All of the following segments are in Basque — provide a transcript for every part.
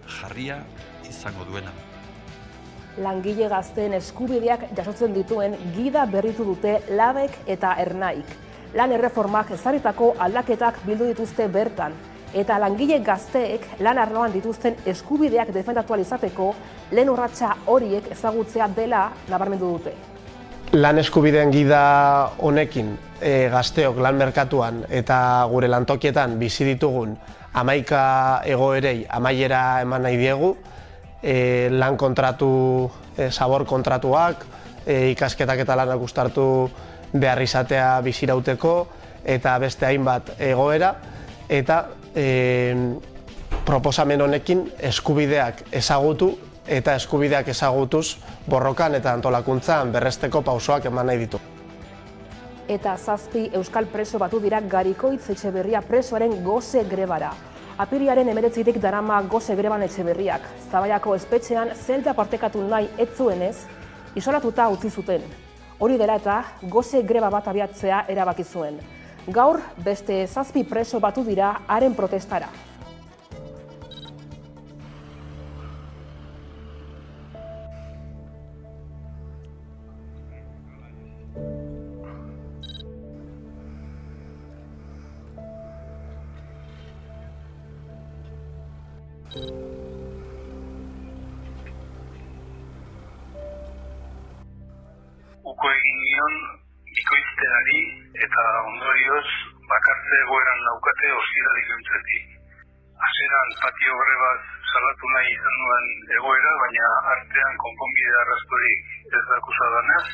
jarria izango duena. Langile gazteen eskubideak jasotzen dituen gida berritu dute Labek eta Ernaik. Lan erreformak ezarritako aldaketak bildu dituzte bertan, eta langile gazteek lan arloan dituzten eskubideak defendatu ahal izateko lehen urratsa horiek ezagutzea dela nabarmendu dute. Lan eskubideen gida honekin gazteok lan merkatuan eta gure lantokietan bizi ditugun 11 egoerei amaiera eman nahi diegu, lan kontratu, zabor kontratuak, ikasketak eta lanak uztartu behar izatea bizirauteko eta beste hainbat egoera, eta proposamen honekin eskubideak ezagutu eta eskubideak ezagutuz borrokan eta antolakuntzan berresteko pausoak eman nahi ditu. Eta 7 euskal preso batu dira Garikoitz Etxeberria presoaren gose grebara. Apirilaren 19 darama gose greban Etxeberriak. Zabaiako espetxean zelta partekatu nahi ez zuenez, isolatuta utzi zuten. Hori dela eta gose greba bat abiatzea erabaki zuen. Gaur beste 7 preso batu dira haren protestara. Uko egin nion bikoizteari eta ondorioz bakartze egoeran naukate ostiral iluntzetik. Hasieran patio grebaz salatu nahi izan nuen egoera, baina artean konponbide arrastorik ez dakusa danez,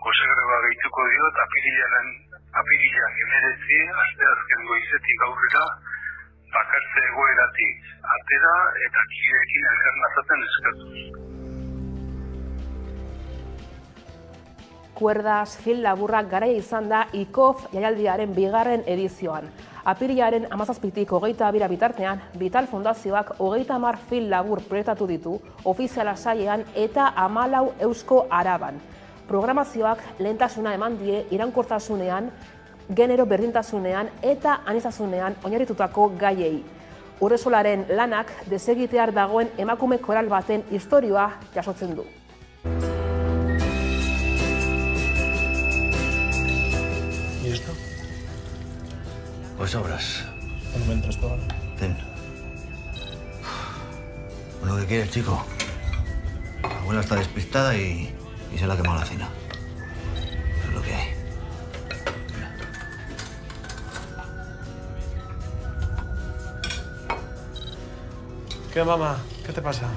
gose greba gehituko diot apirilak 19 asteazken goizetik aurrera bakartze egoeratik atera eta kideekin elkarnazaten eskatuz. Kuerdas film laburrak garaia izan da IKOF jaialdiaren 2. edizioan. Apirilaren 17tik 22 bitartean, Vital Fundazioak 30 film labur proiektatu ditu ofiziala sailean eta 14 eusko Araban. Programazioak lehentasuna eman die iraunkortasunean, genero berdintasunean eta aniztasunean oinarritutako gaiei. Urresolaren lanak desegitear dagoen emakume koral baten istorioa jasotzen du. ¿Y esto? Pues obras. Monumento esto ahora. Ten. Lo que quieres, chico. La abuela está despistada y se le ha quemado la cena. Eso es lo que hay. Mira. ¿Qué, mamá? ¿Qué te pasa?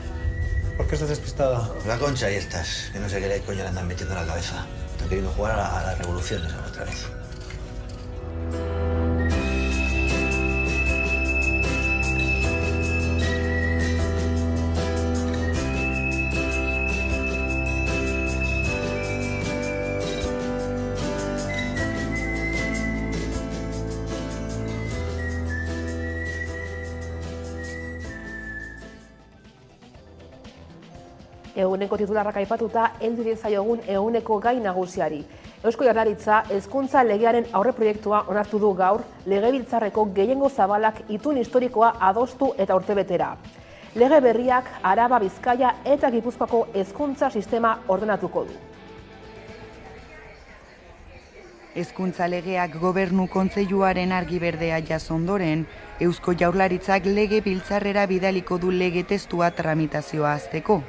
¿Por qué estás despistada? La Concha y estas, que no sé qué le coño le andan metiendo en la cabeza. Están queriendo jugar a las revoluciones otra vez. Eguneko titularrak aipatuta heldu diezaiogun eguneko gai nagusiari. Eusko Jaurlaritza hezkuntza legearen aurreproiektua onartu du gaur Legebiltzarreko gehiengo zabalak itun historikoa adostu eta urtebetera. Lege berriak Araba, Bizkaia eta Gipuzkoako hezkuntza sistema ordenatuko du. Hezkuntza legeak Gobernu Kontseiluaren argi berdea jaso ondoren, Eusko Jaurlaritzak Legebiltzarrera bidaliko du lege testua tramitazioa hasteko.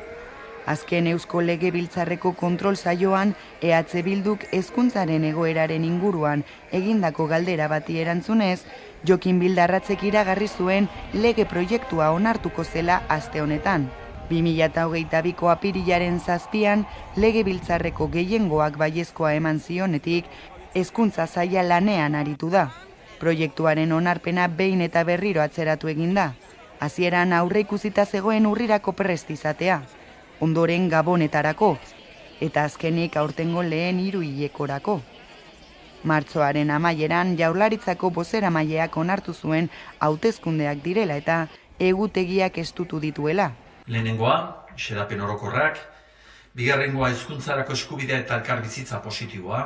Azken Eusko Legebiltzarreko kontrol saioan, EH Bilduk hezkuntzaren egoeraren inguruan egindako galdera bati erantzunez, Jokin Bildarratzek iragarri zuen lege proiektua onartuko zela aste honetan. 2022ko apirilaren 7an, Legebiltzarreko gehiengoak baiezkoa eman zionetik, hezkuntza saila lanean aritu da. Proiektuaren onarpena behin eta berriro atzeratu egin da. Hasieran aurreikusita zegoen urrirako prest izatea. Ondoren Gabonetarako, eta azkenik aurtengo lehen 3 hilekorako. Martxoaren amaieran Jaurlaritzako bozeramaileak onartu zuen hauteskundeak direla eta egutegiak estutu dituela. Lehenengoa, xedapen orokorrak, bigarrengoa hezkuntzarako eskubidea eta elkarbizitza positiboa,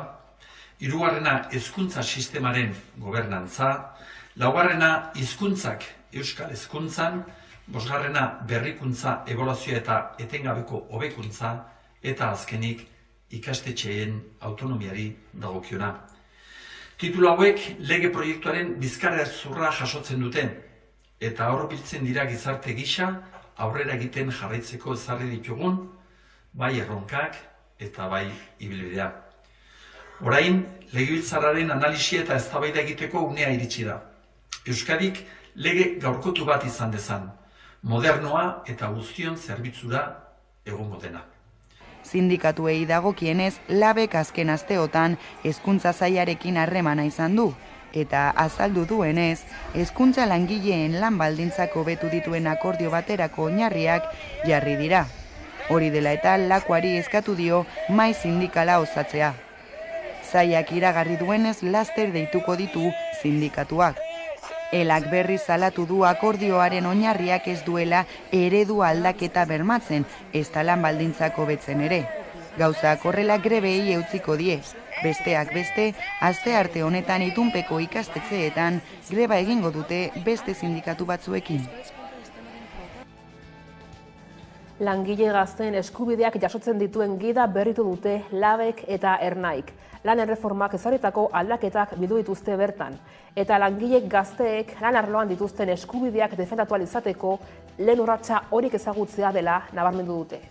hirugarrena hezkuntza sistemaren gobernantza, laugarrena hizkuntzak euskal hezkuntzan, bosgarrena berrikuntza, ebaluazioa eta etengabeko hobekuntza, eta azkenik ikastetxeen autonomiari dagokiona. Titulu hauek lege proiektuaren bizkarrezurra jasotzen dute, eta hurbiltzen dira gizarte gisa aurrera egiten jarraitzeko ezarri ditugun, bai erronkak eta bai ibilbidea. Orain, legebiltzarraren analisia eta eztabaida egiteko unea iritsi da. Euskadik lege gaurkotu bat izan dezan, modernoa eta guztion zerbitzura egongo dena. Sindikatuei dagokienez, labek azken asteotan hezkuntza sailarekin harremana izan du, eta azaldu duenez, hezkuntza langileen lan baldintzak hobetu dituen akordio baterako oinarriak jarri dira. Hori dela eta Lakuari eskatu dio mahai sindikala osatzea. Sailak iragarri duenez laster deituko ditu sindikatuak. Elak berri salatu du akordioaren oinarriak ez duela eredu aldaketa bermatzen, ez da lan baldintzak hobetzen ere. Gauzak horrela grebei eutziko die. Besteak beste, astearte honetan itunpeko ikastetxeetan greba egingo dute beste sindikatu batzuekin. Langile gazteen eskubideak jasotzen dituen gida berritu dute labek eta ernaik. Lan erreformak ezarritako aldaketak bildu dituzte bertan. Eta langile gazteek lan arloan dituzten eskubideak defendatu ahal izateko lehen urratsa horik ezagutzea dela nabarmendu dute.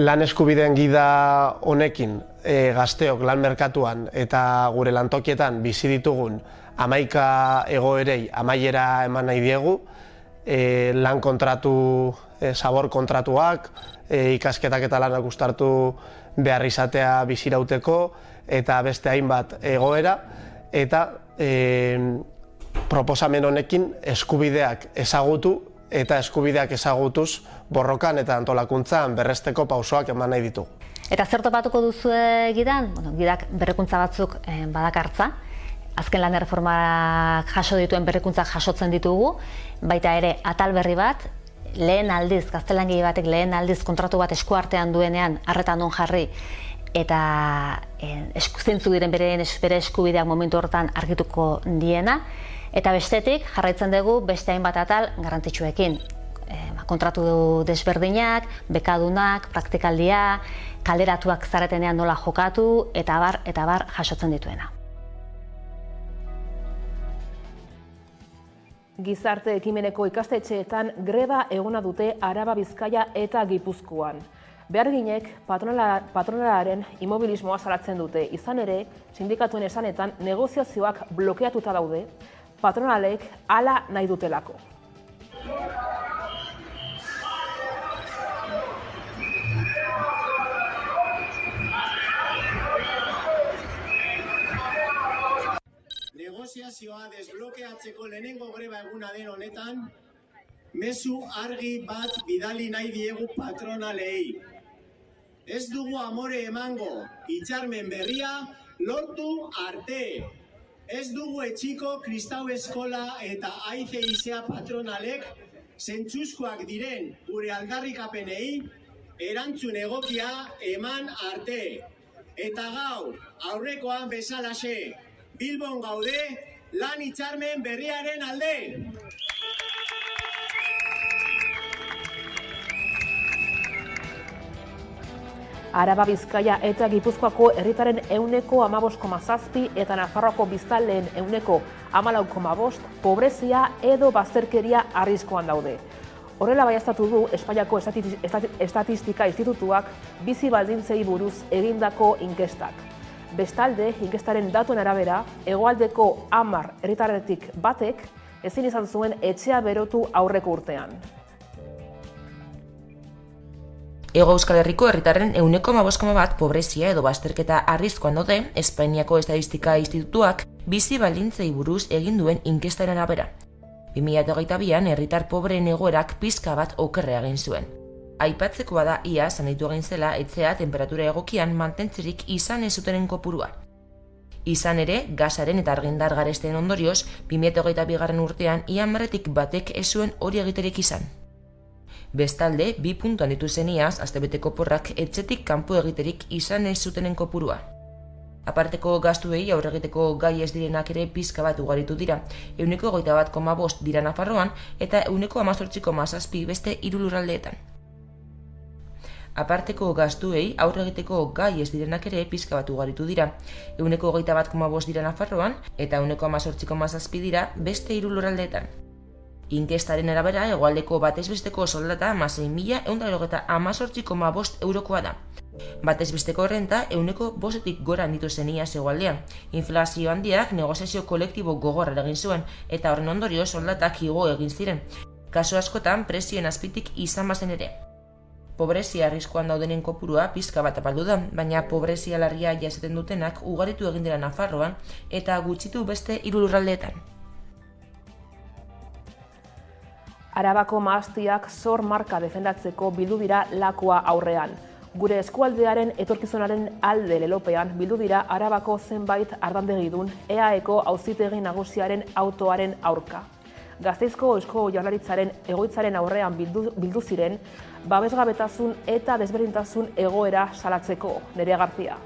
Lan eskubideen gida honekin gazteok lan merkatuan eta gure lantokietan bizi ditugun 11 egoerei amaiera eman nahi diegu, lan kontratu, zabor kontratuak, ikasketak eta lanak uztartu behar izatea bizirauteko eta beste hainbat egoera, eta proposamen honekin eskubideak ezagutu eta eskubideak ezagutuz borrokan eta antolakuntzan berresteko pausoak eman nahi ditugu. Eta zer topatuko duzue gidan? Gidak berrikuntza batzuk badakartza. Azken lan erreformak jaso dituen berrikuntzak jasotzen ditugu, baita ere atal berri bat, lehen aldiz, gaztelangile batek lehen aldiz kontratu bat eskuartean duenean arretan non jarri, eta zeintzuk diren bere eskubideak momentu horretan argituko diena, eta bestetik jarraitzen dugu beste hainbat atal garrantzitsuekin. Kontratu desberdinak, bekadunak, praktikaldia, kalderatuak zaretenean nola jokatu, eta bar jasotzen dituena. Gizarte ekimeneko ikastetxeetan greba eguna dute Araba, Bizkaia eta Gipuzkoan. Beharginek patronalaren immobilismoa salatzen dute, izan ere, sindikatuen esanetan negoziazioak blokeatuta daude, patronalek hala nahi dutelako. Negoziazioa desblokeatzeko lehenengo greba eguna den honetan, mezu argi bat bidali nahi diegu patronalei. Ez dugu amore emango, hitzarmen berria lortu arte. Ez dugu etxiko Kristau Eskola eta AICIA patronalek zentzuzkoak diren gure aldarrikapenei erantzun egokia eman arte. Eta gaur, aurrekoan bezalaxe, Bilbon gaude, lan hitzarmen berriaren alde. Araba, Bizkaia eta Gipuzkoako herritarren 15,7 eta Nafarroako biztanleen 14,5 pobrezia edo bazterkeria arriskuan daude. Horrela baieztatu du Espainiako Estatistika Institutuak bizi baldintzei buruz egindako inkestak. Bestalde, inkestaren datuen arabera, hegoaldeko 10 herritarretik batek ezin izan zuen etxea berotu aurreko urtean. Hego Euskal Herriko herritarren 15,1 pobrezia edo bazterketa arriskuan daude Espainiako Estatistika Institutuak bizi baldintzei buruz egin duen inkestaren arabera. 2022an herritar pobreen egoerak pizka bat okerra egin zuen. Aipatzekoa da ia sanitu egin zela etxea temperatura egokian mantentzerik izan ez zutenen kopurua. Izan ere, gasaren eta argindar garesteen ondorioz, 2022 urtean ia marretik batek ez zuen hori egiterik izan. Bestalde, 2 puntuan ditu zeniaz, astebeteko porrak etxetik kanpo egiterik izan ez zutenen kopurua. Aparteko gastuei aurre egiteko gai ez direnak ere pizka bat ugaritu dira. 21,5% dira Nafarroan eta 18,7% beste 3 lurraldeetan. Aparteko gastuei aurre egiteko gai ez direnak ere pizka bat ugaritu dira. 21,5% dira Nafarroan eta 18,7% dira beste 3 lurraldeetan. Inkestaren arabera, hegoaldeko batez besteko soldata 6.118,5 eurokoa da. Batez besteko renta 5%tik gora handitu zen iaz hegoaldean. Inflazio handiak negoziazio kolektibo gogorra eragin zuen eta horren ondorio soldatak igo egin ziren. Kasu askotan prezioen azpitik izan bazen ere. Pobrezia arriskuan daudenen kopurua pizka bat apaldu da, baina pobrezia larria jasaten dutenak ugaritu egin dira Nafarroan eta gutxitu beste 3 lurraldeetan. Arabako mahastiak zor marka defendatzeko bildu dira Lakua aurrean. Gure eskualdearen etorkizunaren alde lelopean bildu dira Arabako zenbait ardandegidun EAEko auzitegi nagusiaren autoaren aurka. Gasteizko Eusko Jaurlaritzaren egoitzaren aurrean bildu ziren babesgabetasun eta desberdintasun egoera salatzeko. Nerea García.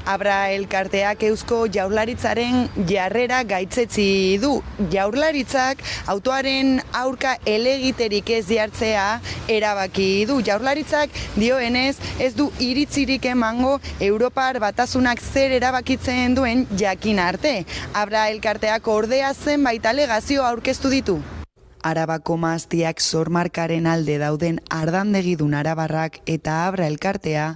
Abra elkarteak Eusko Jaurlaritzaren jarrera gaitzetsi du. Jaurlaritzak autoaren aurka elegiterik ez jartzea erabaki du. Jaurlaritzak dioenez ez du iritzirik emango Europar Batasunak zer erabakitzen duen jakin arte. Abra elkarteak ordea zenbait alegazio aurkeztu ditu. Arabako mahastiak zormarkaren alde dauden ardandegidun arabarrak eta Abra elkartea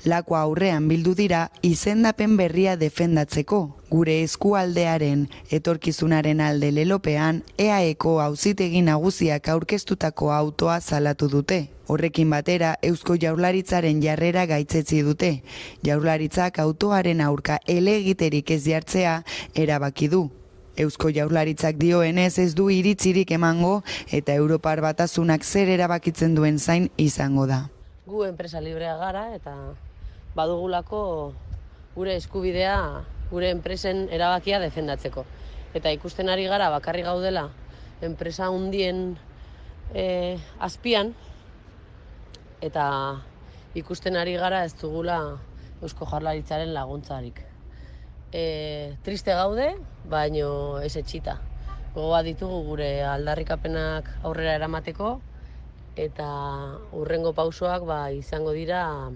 Lakua aurrean bildu dira izendapen berria defendatzeko. Gure eskualdearen etorkizunaren alde lelopean EAEko auzitegi nagusiak aurkeztutako autoa salatu dute. Horrekin batera Eusko Jaurlaritzaren jarrera gaitzetsi dute. Jaurlaritzak autoaren aurka elegiterik ez jartzea erabaki du. Eusko Jaurlaritzak dioenez ez du iritzirik emango eta Europar Batasunak zer erabakitzen duen zain izango da. Gu enpresa librea gara eta badugulako gure eskubidea gure enpresen erabakia defendatzeko. Eta ikusten ari gara bakarri gaudela enpresa handien azpian eta ikusten ari gara ez dugula Eusko Jaurlaritzaren laguntzarik. Triste gaude, baino ez etxita. Gogoa ditugu gure aldarrikapenak aurrera eramateko eta hurrengo pausoak izango dira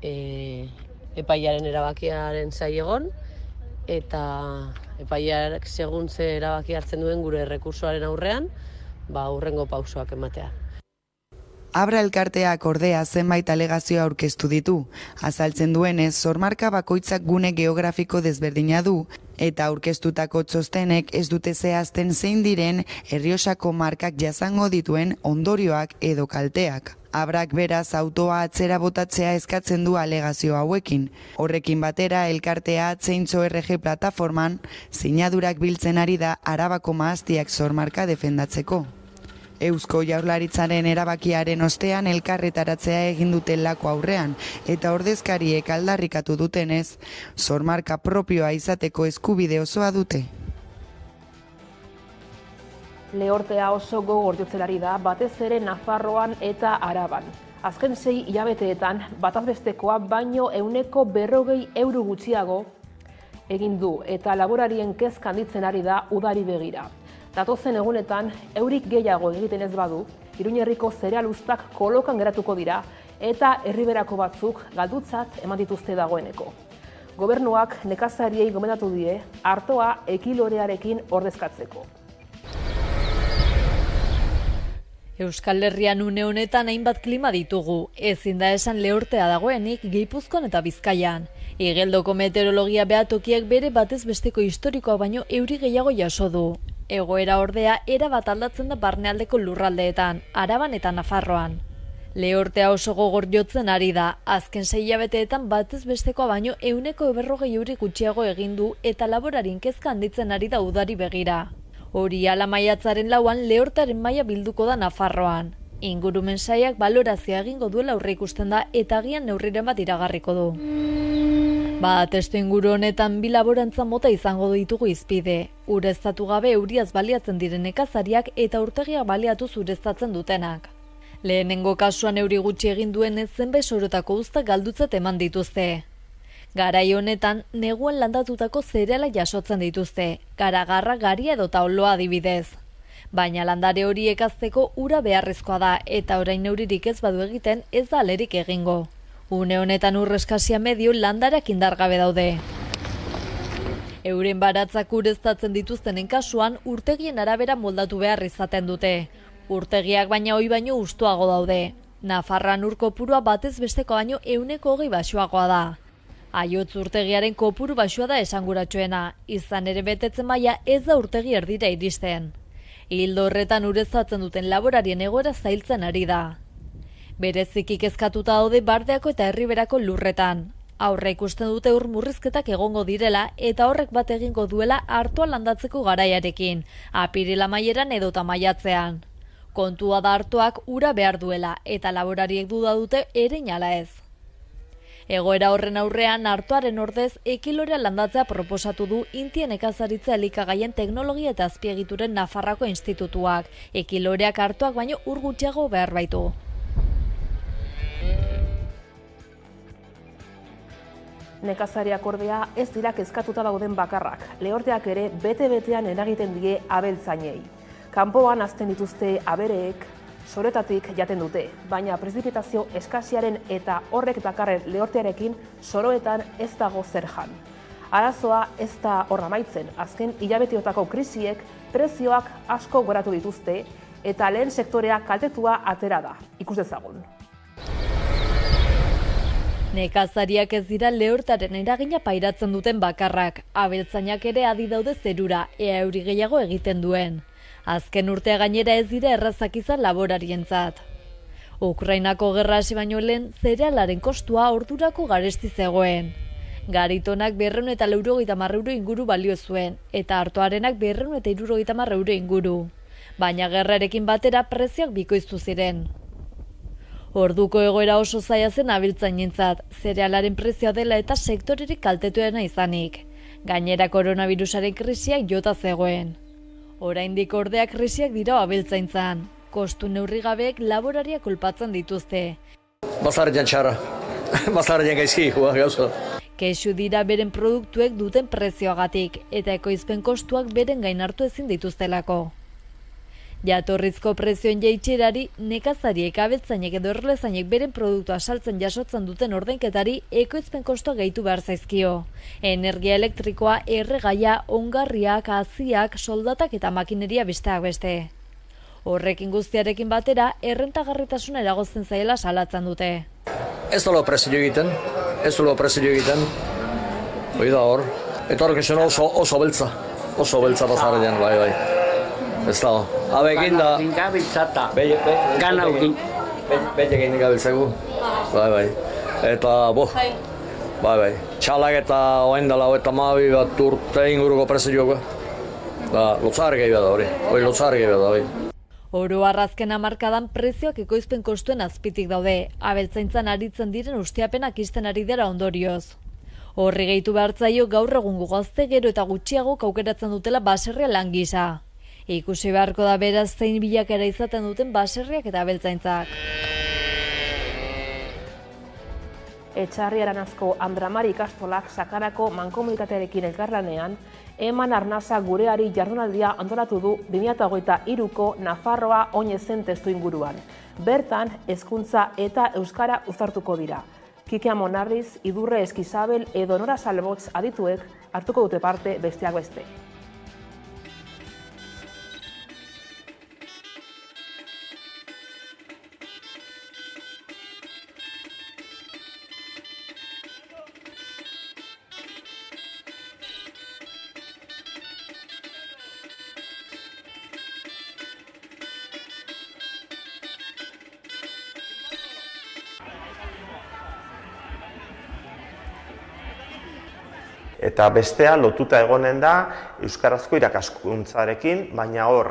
epailearen erabakiaren zain egon eta epaileak segun ze erabaki hartzen duen gure errekursoaren aurrean hurrengo pausoak ematea. Abra elkarteak ordea zenbait alegazio aurkeztu ditu. Azaltzen duenez, zormarka bakoitzak gune geografiko desberdina du eta aurkeztutako txostenek ez dute zehazten zein diren Errioxako markak jasango dituen ondorioak edo kalteak. Abrak beraz autoa atzera botatzea eskatzen du alegazio hauekin. Horrekin batera elkartea Atzeintxo RG plataforman sinadurak biltzen ari da Arabako mahastiak zormarka defendatzeko. Eusko Jaurlaritzaren erabakiaren ostean elkarretaratzea egin dute Lakua aurrean eta ordezkariek aldarrikatu dutenez, zormarka propioa izateko eskubide osoa dute. Lehortea oso gogor jotzen ari da batez ere Nafarroan eta Araban. Azken 6 hilabeteetan batazbestekoa baino 140 euro gutxiago egin du eta laborarien kezka handitzen ari da udari begira. Datozen egunetan, eurik gehiago egiten ez badu, Iruñerriko zerealuztak kolokan geratuko dira eta herriberako batzuk galdutzat eman dituzte dagoeneko. Gobernuak nekazariei gomendatu die artoa ekilorearekin ordezkatzeko. Euskal Herrian une honetan hainbat klima ditugu, ezin da esan lehortea dagoenik Gipuzkoan eta Bizkaian. Igeldoko meteorologia behatokiak bere batez besteko historikoa baino euri gehiago jaso du. Egoera ordea erabat aldatzen da barnealdeko lurraldeetan, Araban eta Nafarroan. Lehortea oso gogor jotzen ari da, azken 6 hilabeteetan batez bestekoa baino 140 euri gutxiago egin du eta laborarien kezka handitzen ari da udari begira. Hori ala maiatzaren 4an lehortaren maila bilduko da Nafarroan. Ingurumen sailak balorazioa egingo duela aurreikusten da eta agian neurriren bat iragarriko du. Testu inguru honetan bi laborantza mota izango ditugu hizpide. Ureztatu gabe euriaz baliatzen diren nekazariak eta urtegiak baliatuz ureztatzen dutenak. Lehenengo kasuan euri gutxi egin duenez zenbait sorotako uztak galdutzat eman dituzte. Garai honetan, neguan landatutako zereala jasotzen dituzte, garagarra, garia edota oloa adibidez. Baina landare horiek hazteko ura beharrezkoa da eta orain neuririk ez badu egiten ez da alerik egingo. Une honetan ur eskasia medio landareak indargabe daude. Euren baratzak ureztatzen dituztenen kasuan urtegien arabera moldatu behar izaten dute. Urtegiak baina ohi baino ustuago daude. Nafarroan ur kopurua batez besteko baino 120 baxuagoa da. Aiotz urtegiaren kopuru baxua da esanguratsuena, izan ere betetzen maila ez da urtegi erdira iristen. Ildo horretan ureztatzen duten laborarien egoera zailtzen ari da. Bereziki kezkatuta daude Bardeako eta Herriberako lurretan. Aurre ikusten dute ur murrizketak egongo direla eta horrek bat egingo duela Artoa landatzeko garaiarekin, apiril amaieran edota maiatzean. Kontua da Artoak ura behar duela eta laborariek duda dute erein ala ez. Egoera horren aurrean Artoaren ordez ekilorea landatzea proposatu du Inti nekazaritza elikagaien teknologia eta azpiegituren Nafarroako institutuak. Ekiloreak Artoak baino ur gutxiago behar baitu. Nekazariak ordea ez dira kezkatuta dauden bakarrak. Lehorteak ere bete-betean eragiten die abeltzainei. Kanpoan hazten dituzte abereek, soretatik jaten dute, baina prezipitazio eskasiaren eta horrek dakarren lehortearekin soroetan ez dago zer jan. Arazoa ez da hor amaitzen, azken hilabeteotako krisiek prezioak asko goratu dituzte eta lehen sektorea kaltetua atera da. Ikus dezagun. Nekazariak ez dira lehortaren eragina pairatzen duten bakarrak, abeltzainak ere adi daude zerura, ea euri gehiago egiten duen. Azken urtea gainera ez dira errazak izan laborarientzat. Ukrainako gerra hasi baino lehen zerealaren kostua ordurako garesti zegoen. Garitonak 250 euro inguru balio zuen, eta Artoarenak 270 euro inguru. Baina gerrarekin batera prezioak bikoiztu ziren. Orduko egoera oso zaila zen abeltzainentzat, zerealaren prezioa dela eta sektorerik kaltetuena izanik. Gainera koronavirusaren krisiak jota zegoen. Oraindik ordea krisiak dira abeltzaintzan. Kostu neurrigabeek laborariak kolpatzen dituzte. Bazarrean txarra, bazarrean gaizki, gauza. Kexu dira beren produktuek duten prezioagatik, eta ekoizpen kostuak beren gain hartu ezin dituztelako. Jatorrizko prezioen jaitsierari, nekazariek, abeltzainek edo erlezainek beren produktua saltzen jasotzen duten ordainketari ekoizpen kostua gehitu behar zaizkio. Energia elektrikoa, erregaia, ongarriak, haziak, soldatak eta makineria besteak beste. Horrekin guztiarekin batera, errentagarritasuna eragozten zaiela salatzen dute. Ez dolo prezio egiten, Hoi da hor. Eta horrek esan oso beltza bazarrean, bai. Ez da, abekin da... Gabiltzata, gana ukin. Betekin gabiltzagu, bai. Eta, bai. Txalak eta oain dela, eta mabi bat urte inguruko prezioa. Lotzarri gehi da hori, Oro arrazken hamarkadan prezioak ekoizpen kostuen azpitik daude, abeltzaintzan aritzen diren ustiapenak izten ari dira ondorioz. Horri gehitu behartzaio gaur egungo gazte gero eta gutxiago aukeratzen dutela baserria lan gisa. Ikusi beharko da beraz zein bilakera izaten duten baserriak eta abeltzaintzak. Etxarriaranazko Andramari ikastolak Sakarako mankomunitatearekin elkarlanean, Eman Arnasa gureari jardunaldia antolatu du 2023ko Nafarroa oinezen testu inguruan. Bertan, hezkuntza eta euskara uztartuko dira. Kike Amonarriz, Idurre Eskizabel edo Nora Salbotz adituek hartuko dute parte besteak beste. Eta bestea lotuta egonen da euskarazko irakaskuntzarekin, baina hor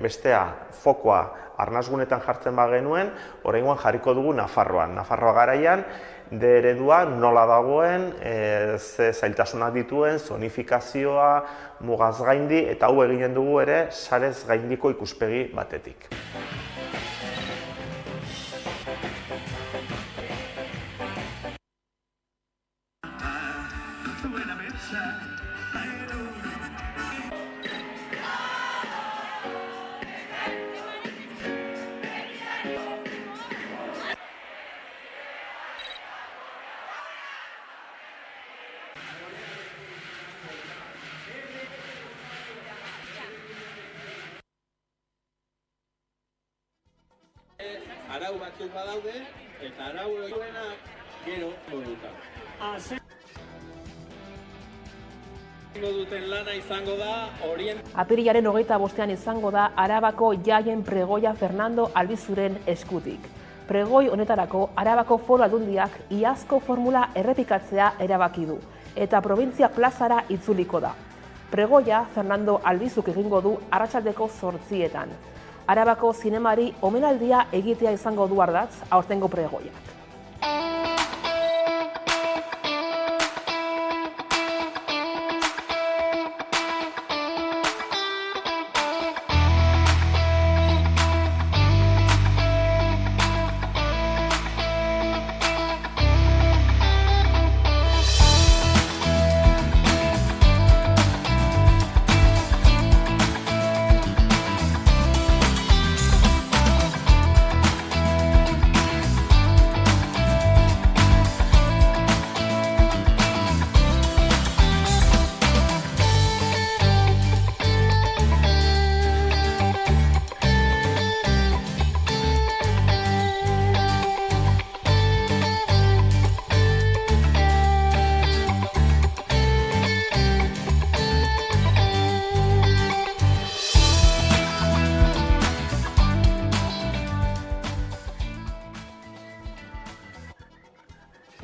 bestea fokoa arnasgunetan jartzen bagenuen, oraingoan jarriko dugu Nafarroan. Nafarroa garaian, eredua nola dagoen, ze zailtasunak dituen, zonifikazioa, mugaz gaindi, eta hau eginen dugu ere sarez gaindiko ikuspegi batetik. arau batzuk badaude, eta arau horiek gero moduta. Duten lana izango da Apirilaren 25ean izango da Arabako jaien pregoia Fernando Albizuren eskutik. Pregoi honetarako Arabako Foru Aldundiak iazko formula errepikatzea erabaki du eta probintzia plazara itzuliko da. Pregoia Fernando Albizuk egingo du arratsaldeko 8:00. Arabako zinemari omenaldia egitea izango du ardatz aurtengo pregoiak.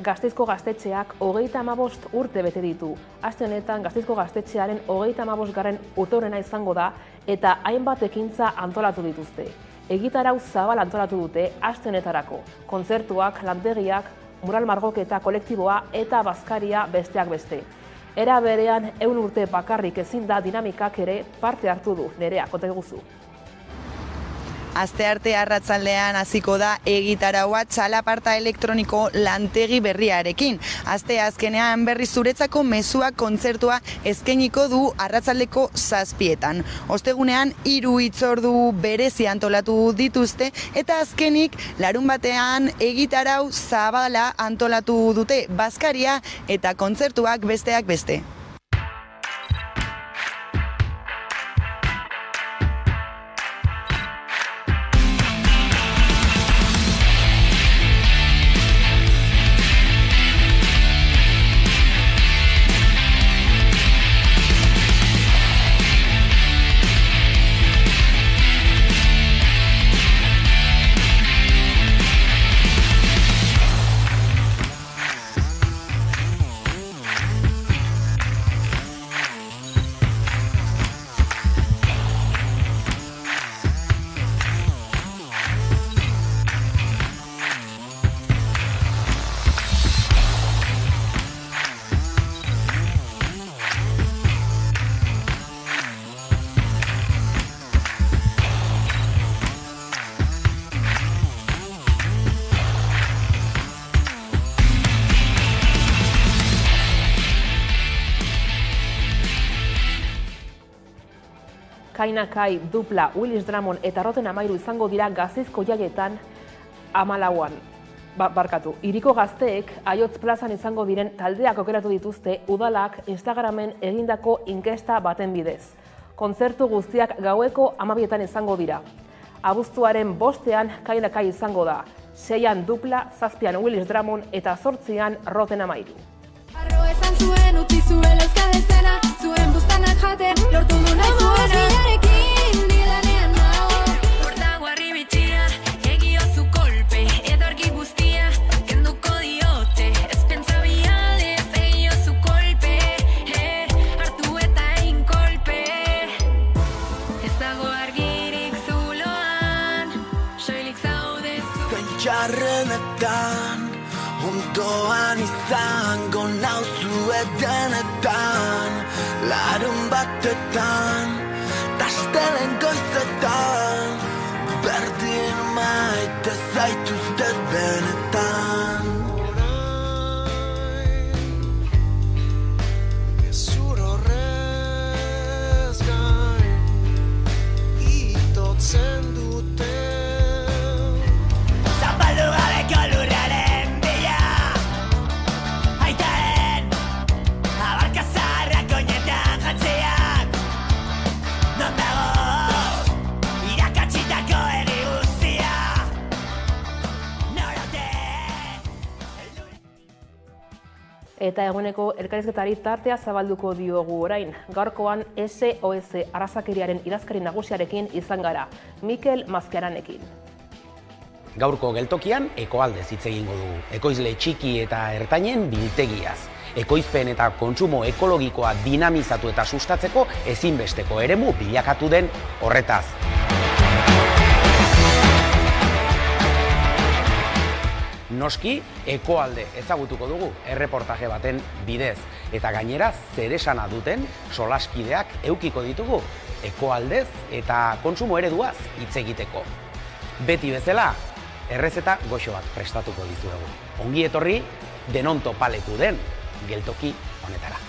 Gasteizko gaztetxeak 35 urte bete ditu. Aste honetan Gasteizko gaztetxearen 35. urteurrena izango da eta hainbat ekintza antolatu dituzte. Egitarau zabal antolatu dute aste honetarako. Kontzertuak, lantegiak, mural margoketa kolektiboa eta bazkaria besteak beste. Era berean 100 urte bakarrik ezin da dinamikak ere parte hartu du. Nerea, konta iguzu. Astearte arratsaldean hasiko da egitaraua txalaparta elektroniko lantegi berriarekin. Aste azkenean berriz zuretzako mezua kontzertua eskainiko du arratsaldeko 7:00. Ostegunean 3 hitzordu berezi antolatu dituzte eta azkenik larunbatean egitarau zabala antolatu dute, bazkaria eta kontzertuak besteak beste. Kainakai, Dupla, Willis Drummond eta Roten Amairu izango dira Gasteizko jaietan 14an. Hiriko gazteek Aiotz plazan izango diren taldeak aukeratu dituzte udalak Instagramen egindako inkesta baten bidez. Kontzertu guztiak gaueko 12etan izango dira. Abuztuaren 5ean Kainakai izango da. 6an Dupla, 7an Willis Drummond eta 8an Roten Amairu. Arro esan zuen utzi zuen euskadezena, zuen buztanak jaten, lortu du nahi zuena. Amaziarekin bidanean nago, hortago harri bitxia, egiozu kolpe, edo argi guztia, kenduko diote, ez pentsa bialez, egiozu kolpe, hartu eta egin kolpe. Ez dago argirik zuloan, soilik zaude zu. Pentxarrenetan, ondoan izango nauzu edenetan, larun batetan, tastelen goizetan, berdin maite zaituzte benetan. Gezur horrez gain, itotzen dute. Zapaldu gabeko lurraren eta eguneko elkarrizketari tartea zabalduko diogu orain. Gaurkoan SOS arrazakeriaren idazkari nagusiarekin izan gara, Mikel Mazkaranekin. Gaurko geltokian ekoaldez hitz egingo dugu. Ekoizle txiki eta ertainen biltegiaz. Ekoizpen eta kontsumo ekologikoa dinamizatu eta sustatzeko ezinbesteko eremu bilakatu den horretaz. Noski, ekoalde ezagutuko dugu erreportaje baten bidez. Eta gainera zeresana duten solaskideak edukiko ditugu ekoaldez eta kontsumo ereduaz hitz egiteko. Beti bezala, errezeta goxo bat prestatuko dizuegu. Ongi etorri, denon topaleku den geltoki honetara.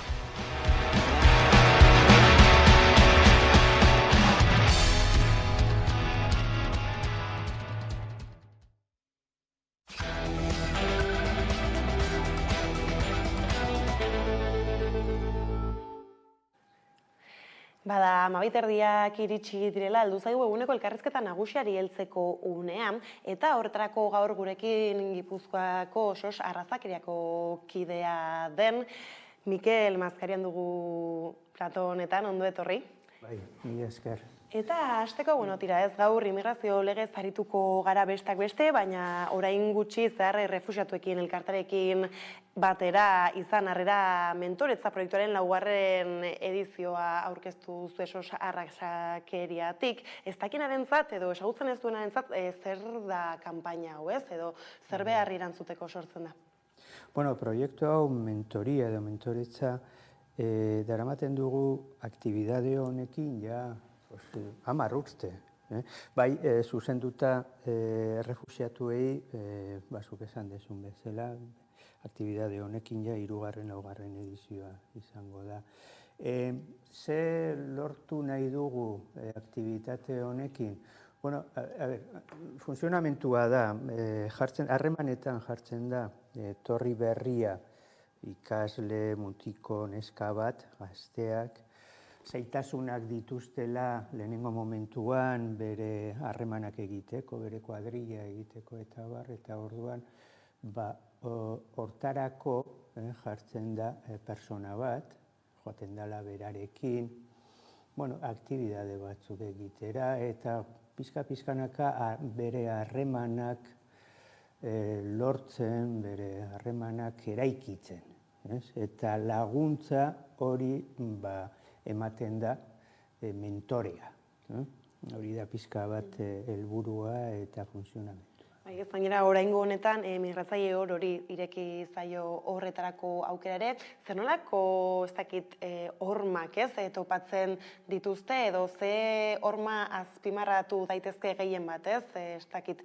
Bada, 12:00 iritsi direla, heldu zaigu eguneko elkarrizketa nagusiari heltzeko unea, eta horretarako gaur gurekin Gipuzkoako SOS arrazakeriako kidea den Mikel Mazkarian dugu plato honetan, ondo etorri. Bai, mila esker. Eta hasteko, tira ez, gaur immigrazio legez arituko gara bestak beste, baina orain gutxi zehar errefuxiatuekin elkartarekin batera izan harrera mentoretza proiektuaren 4. edizioa aurkeztu zu SOS arrazakeriatik. Ez dakinarentzat edo ezagutzen ez duenarentzat zer da kanpaina hau ez, edo zer beharri erantzuteko sortzen da? Bueno, proiektu hau mentoria edo mentoretza daramaten dugu aktibidade honekin ja 10 urte. Bai, zuzenduta errefuxiatuei, zuk esan dezun bezala, aktibidade honekin ja 3. 4. edizioa izango da. Ze lortu nahi dugu aktibitate honekin? Bueno, funtzionamentua da, harremanetan jartzen da, etorri berria ikasle mutiko neska bat, gazteak, zaitasunak dituztela lehenengo momentuan bere harremanak egiteko, bere kuadrilla egiteko eta bar, eta orduan hortarako jartzen da persona bat, joaten dela berarekin, aktibidade batzuk egitera, eta pizka-pizkanaka bere harremanak lortzen, bere harremanak eraikitzen. Eta laguntza hori ematen da mentorea. Hori da pizka bat helburua eta funtzionamentua. Ez gainera, oraingo honetan, migratzaile hori ireki zaio horretarako aukera ere, zer nolako, ez dakit, hormak topatzen dituzte, edo ze horma azpimarratu daitezke gehien bat, ez dakit,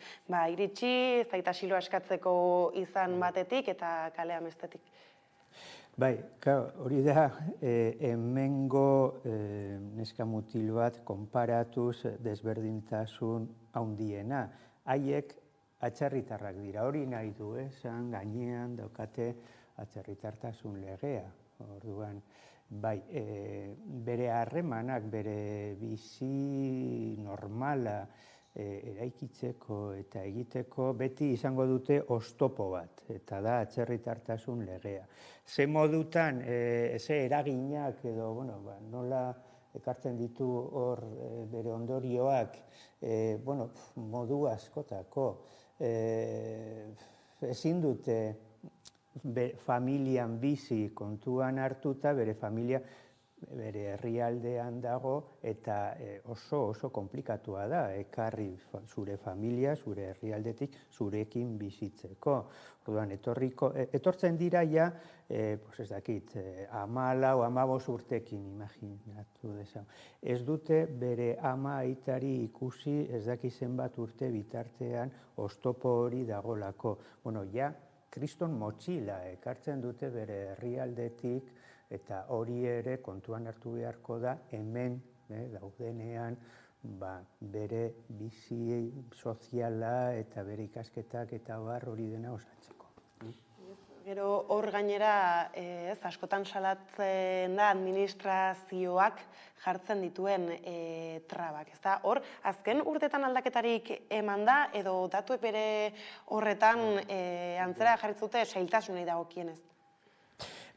iritsi, ez dakit asilo askatzeko izan batetik eta kalean bestetik. Bai, hori da, hemengo neska mutil bat konparatuz desberdintasun handiena. Haiek atzerritarrak dira, hori nahi du, esan gainean daukate atzerritartasun legea. Orduan, bai, bere harremanak, bere bizi normala eraikitzeko eta egiteko beti izango dute oztopo bat, eta da atzerritartasun legea. Ze modutan, ze eraginak edo, nola ekartzen ditu hor bere ondorioak, modu askotako. Ezin dute familian bizi kontuan hartuta, bere familia bere herrialdean dago, eta oso komplikatua da, ekarri zure familia, zure herrialdetik, zurekin bizitzeko. Orduan, etortzen dira ja, ez dakit, 14 o 15 urtekin, imaginatu dezagun. Ez dute bere ama aitari ikusi, ez dakit zenbat urte bitartean, oztopo hori dagolako. Ja, kriston motxila ekartzen dute bere herrialdetik, eta hori ere kontuan hartu beharko da hemen daudenean bere bizi soziala eta bere ikasketak eta hori dena osatzeko. Gero hor gainera askotan salatzen da administrazioak jartzen dituen trabak. Hor, azken urtetan aldaketarik eman da edo datuek bere horretan antzera jarritzute sailtasunei dagokienez?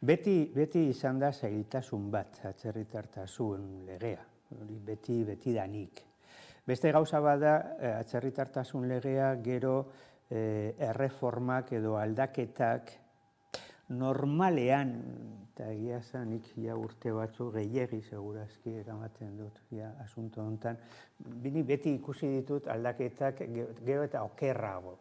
Beti izan da zailtasun bat atzerritartasun legea, hori beti danik. Beste gauza bada atzerritartasun legea gero erreformak edo aldaketak normalean, eta egia zanik ja urte batzu gehiegi segurazki eramaten dut asunto honetan, beti ikusi ditut aldaketak gero eta okerrago.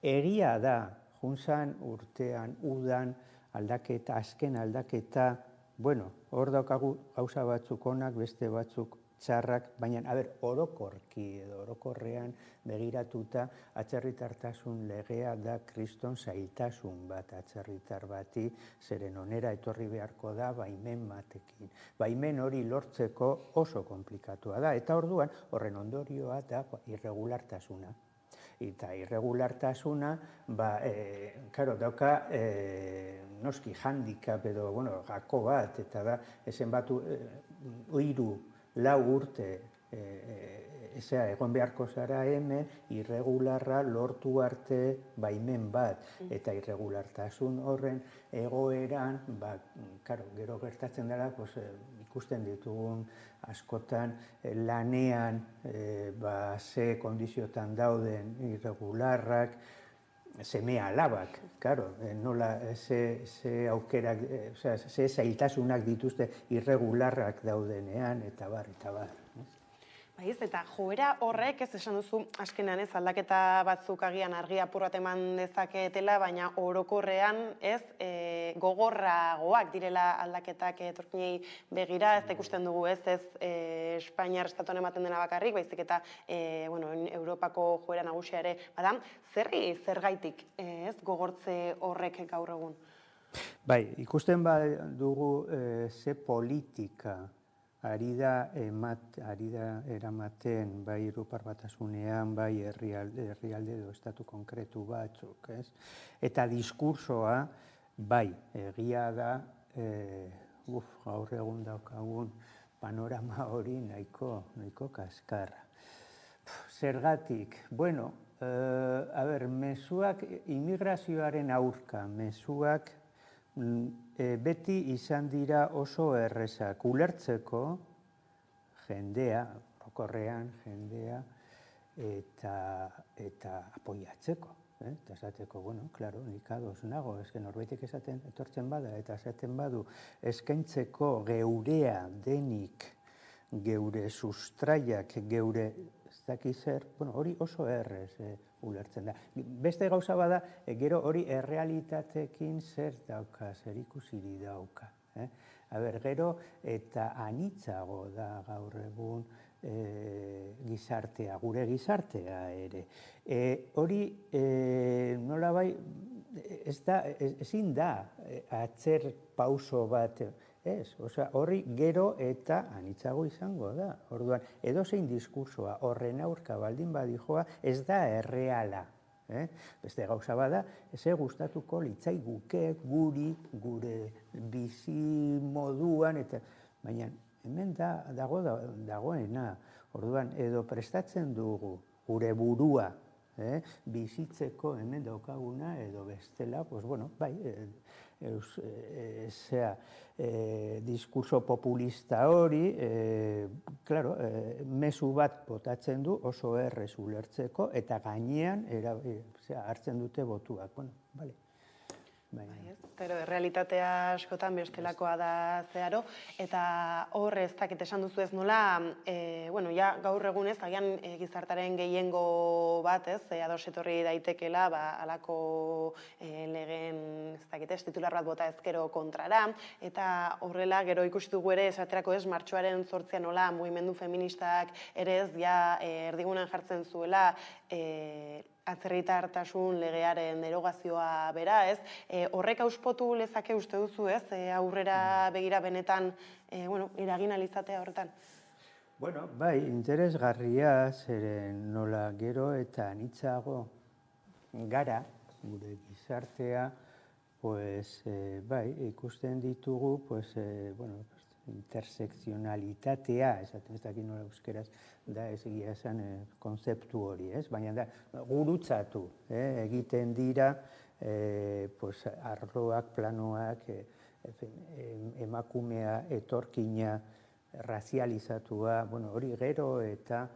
Egia da, junzan urtean, udan, azken aldaketa, bueno, hor daukagu gauza batzuk onak, beste batzuk txarrak, baina, orokorki edo orokorrean begiratuta atzerritartasun legea da kriston zailtasun bat atzerritar bati, zeren onera etorri beharko da baimen batekin. Baimen hori lortzeko oso komplikatua da, eta orduan horren ondorioa da irregulartasuna. Eta irregulartasuna, dauka noski handicap edo, gako bat, eta da, ezen batu, 3-4 urte egon beharko zara hemen, irregularra lortu arte baimen bat, eta irregulartasun horren egoeran, gero gertatzen dela, ikusten ditugun askotan lanean ze kondiziotan dauden irregularrak, seme alabak, nola ze aukerak, ze zailtasunak dituzte irregularrak daudenean, eta bar. Baiz, eta joera horrek, ez esan duzu, askenean ez aldaketa batzuk agian argi apur bat eman dezaketela, baina orokorrean ez gogorragoak direla aldaketak etorkinei begira, ez da ikusten dugu ez Espainiar estatuan ematen dena bakarrik, baizik eta Europako joera nagusia ere, badam, zergaitik ez gogortze horrek gaur egun? Bai, ikusten dugu ze politika ari da eramaten bai Europar Batasunean, bai herrialde edo estatu konkretu batzuk, ez? Eta diskursoa, bai, egia da, gaur egun daukagun panorama hori nahiko kaskarra. Zergatik, mezuak immigrazioaren aurka, mezuak beti izan dira oso errezak ulertzeko jendea, orokorrean jendea, eta apoiatzeko. Eta esateko, nik ados nago, norbaitek etortzen bada, eta esaten badu, eskaintzeko geurea denik, geure sustraiak, geure ez dakiz zer, hori oso errez ulertzen da. Beste gauza bada, gero hori errealitatekin zer dauka, zer ikusiri dauka. Gero eta anitzago da gaur egun gizartea, gure gizartea ere. Hori nolabai ezin da atzer pauso bat, horri gero eta anitzago izango da. Orduan, edozein diskursoa horren aurka baldin badijoa ez da erreala. Beste gauza bada, ez gustatuko litzaiguke gure bizi moduan, baina hemen dagoena. Orduan, edo prestatzen dugu gure burua bizitzeko hemen daukaguna, edo bestela, bai, diskurso populista hori, mezu bat botatzen du oso errez ulertzeko, eta gainean hartzen dute botuak. Pero realitatea askotan bestelakoa da zeharo, eta hor ez dakit esan duzu ez nola, gaur egunez, agian gizartaren gehiengo bat, ados etorri daitekela, alako legen, ez dakit, titular bat bota ezkero kontrara, eta horrela, gero ikusi dugu ere, esaterako ez, martxoaren 8 nola, mugimendu feministak ere ez, erdigunan jartzen zuela, atzerritartasun legearen derogazioa bera, ez? Horrek auspotu lezake uste duzu, ez? Aurrera begira benetan, eragin alizatea horretan? Bai, interesgarria, zeren nola gero eta anitzago gara, gure gizartea, bai, ikusten ditugu, intersekzionalitatea, esaten ez dakit nola euskeraz, da ez egia esan konzeptu hori, ez? Baina da, gurutzatu egiten dira arloak, planoak emakumea, etorkina, razializatua, hori gero eta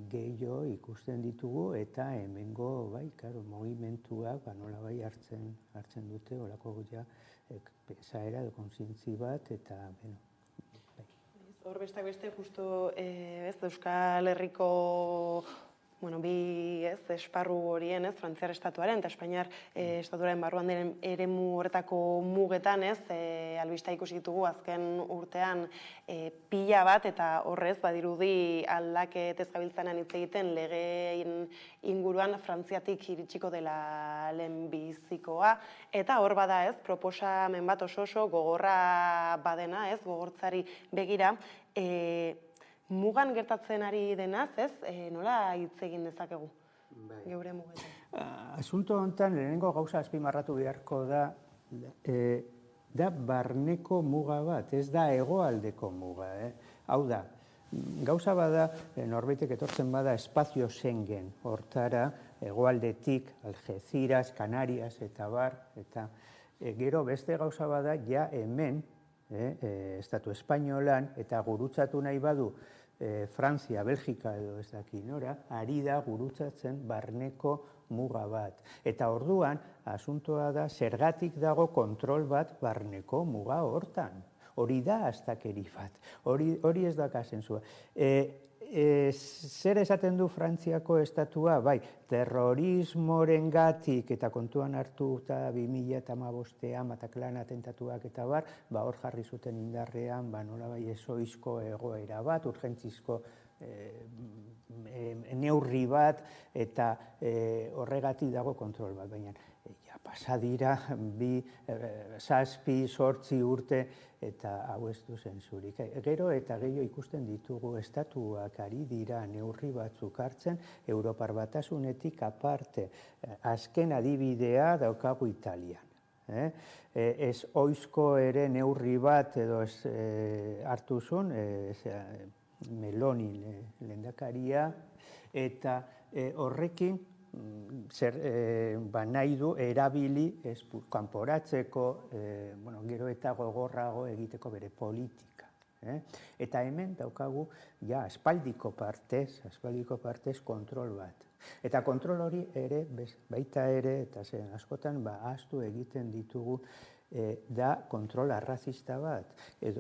gehiago ikusten ditugu eta hemengo, mugimenduak nolabait hartzen dute, olako pentsaera edo kontzientzi bat, eta, Hor besteak beste, justo Euskal Herriko bi esparru horien, Frantziar estatuaren eta Espainiar estatuaren barruan diren eremu horretako mugetan, albista ikusi ditugu azken urtean pila bat, eta horrez badirudi aldaketez gabiltzanean hitz egiten legeen inguruan Frantziatik iritsiko dela lehenbizikoa, eta hor bada proposamen bat oso gogorra badena, gogortzari begira, mugan gertatzen ari denaz, nola hitz egin dezakegu geure mugetan? Asunto honetan, lehenengo gauza azpimarratu beharko da barneko muga bat, ez da hegoaldeko muga. Hau da, gauza bada, norbaitek etortzen bada espazio Schengen, hortara, hegoaldetik, Algeciras, Canarias eta bar, eta gero beste gauza bada, ja hemen, Estatu Espainolan, eta gurutzatu nahi badu Frantzia, Belgika edo ez daki nora, ari da gurutzatzen barneko muga bat. Eta orduan, asuntoa da, zergatik dago kontrol bat barneko muga hortan. Hori da astakeri bat, hori ez da kasentzua. Zer esaten du Frantziako estatua? Bai, terrorismorengatik eta kontuan hartu eta 2015an Bataclan atentatuak eta bar, hor jarri zuten indarrean, nolabait ezoizko egoera bat, urgentzizko neurri bat, eta horregatik dago kontrol bat, baina pasa dira 7, 8 urte eta hau ez du zentzurik. Gero eta gehiago ikusten ditugu estatuak ari dira neurri batzuk hartzen, Europar Batasunetik aparte, azken adibidea daukagu Italian. Ez oizko ere neurri bat edo hartu zuen, Meloni lehendakaria, eta horrekin nahi du erabili kanporatzeko, gero eta gogorrago egiteko bere politika. Eta hemen daukagu aspaldiko partez kontrol bat. Eta kontrol hori ere, baita ere, eta zen askotan ahaztu egiten ditugu, da kontrol arrazista bat.